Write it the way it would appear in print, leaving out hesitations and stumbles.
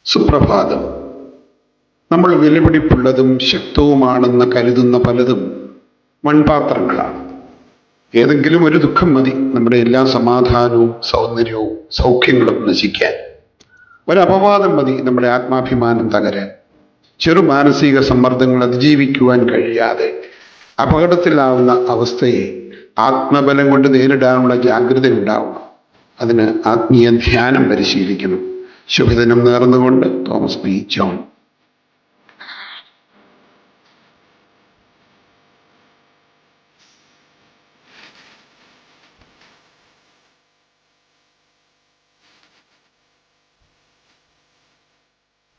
സുപ്രഭാതം. നമ്മൾ വിലപിടിപ്പുള്ളതും ശക്തവുമാണെന്ന് കരുതുന്ന പലതും മൺപാത്രങ്ങളാണ്. ഏതെങ്കിലും ഒരു ദുഃഖം മതി നമ്മുടെ എല്ലാ സമാധാനവും സൗന്ദര്യവും സൗഖ്യങ്ങളും നശിക്കാൻ. ഒരപവാദം മതി നമ്മുടെ ആത്മാഭിമാനം തകരാൻ. ചെറു മാനസിക സമ്മർദ്ദങ്ങൾ അതിജീവിക്കുവാൻ കഴിയാതെ അപകടത്തിലാവുന്ന അവസ്ഥയെ ആത്മബലം കൊണ്ട് നേരിടാനുള്ള ജാഗ്രത ഉണ്ടാവണം. അതിന് ആത്മീയ ധ്യാനം പരിശീലിക്കണം. ശുഭദിനം നേർന്നുകൊണ്ട് തോമസ് പി ജോൺ.